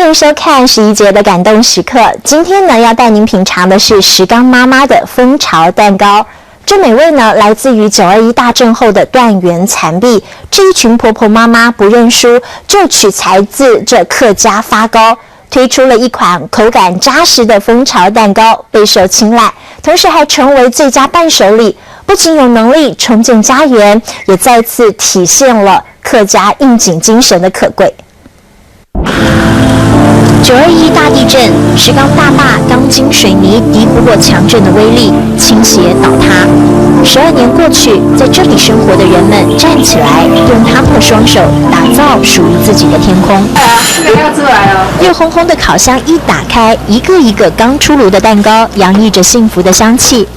迎收看11节的感动时刻。今天呢，要带您品尝的是石刚妈妈的蜂巢蛋糕。这美味呢，来自于921大震后的断垣残壁。这一群婆婆妈妈不认输，就取材自这客家发糕，推出了一款口感扎实的蜂巢蛋糕，备受青睐，同时还成为最佳伴手礼。不仅有能力重建家园，也再次体现了客家应景精神的可贵。921大地震，石刚大坝钢筋水泥敌不过强震的威力，倾斜倒塌。12年过去，在这里生活的人们站起来，用他们的双手打造属于自己的天空。要出来了！热烘烘的烤箱一打开，一个一个刚出炉的蛋糕，洋溢着幸福的香气。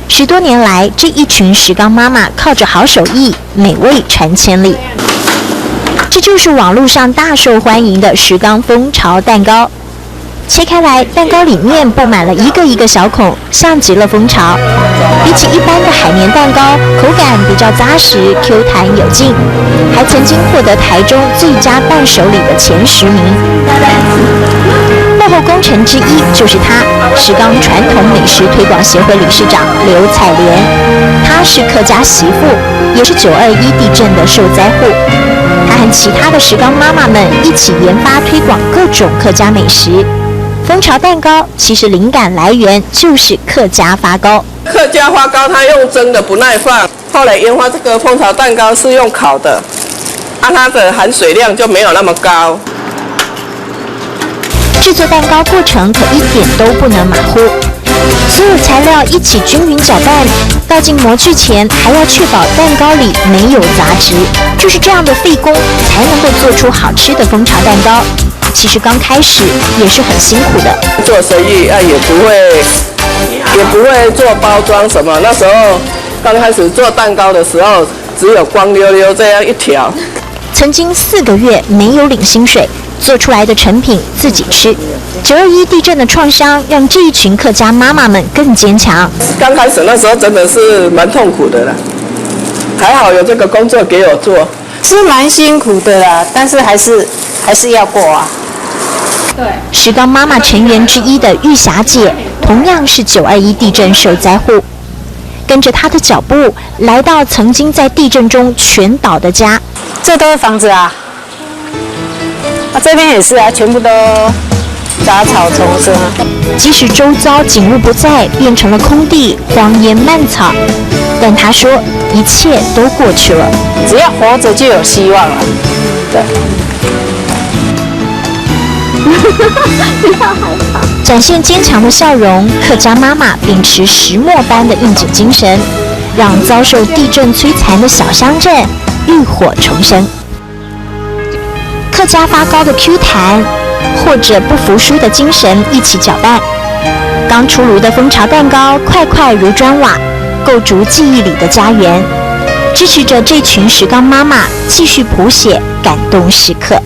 10多年来，这一群石刚妈妈靠着好手艺，美味传千里。这就是网络上大受欢迎的石刚蜂巢蛋糕。切开来，蛋糕里面布满了一个一个小孔，像极了蜂巢。比起一般的海绵蛋糕，口感比较扎实 ，Q 弹有劲，还曾经获得台中最佳伴手礼的前10名。幕后功臣之一就是她，石刚传统美食推广协会理事长刘彩莲。她是客家媳妇，也是921地震的受灾户。她和其他的石刚妈妈们一起研发推广各种客家美食。蜂巢蛋糕其实灵感来源就是客家发糕。客家发糕它用蒸的不耐放，后来研发这个蜂巢蛋糕是用烤的，它的含水量就没有那么高。制作蛋糕过程可一点都不能马虎，所有材料一起均匀搅拌，倒进模具前还要确保蛋糕里没有杂质。就是这样的费工，才能够做出好吃的蜂巢蛋糕。其实刚开始也是很辛苦的，做生意也不会做包装什么。那时候刚开始做蛋糕的时候，只有光溜溜这样一条。曾经4个月没有领薪水，做出来的成品自己吃。921地震的创伤让这一群客家妈妈们更坚强。刚开始那时候真的是蛮痛苦的啦，还好有这个工作给我做，是蛮辛苦的啦，但是还是要过啊。对，石刚妈妈成员之一的玉霞姐，同样是921地震受灾户，跟着她的脚步来到曾经在地震中全倒的家。这都是房子啊，这边也是啊，全部都杂草丛生。即使周遭景物不在，变成了空地、荒烟蔓草，但她说一切都过去了，只要活着就有希望了。对。展现坚强的笑容，客家妈妈秉持石磨般的应景精神，让遭受地震摧残的小乡镇浴火重生。客家发糕的 Q 弹，或者不服输的精神一起搅拌，刚出炉的蜂巢蛋糕块块如砖瓦，构筑记忆里的家园，支持着这群石刚妈妈继续谱写感动时刻。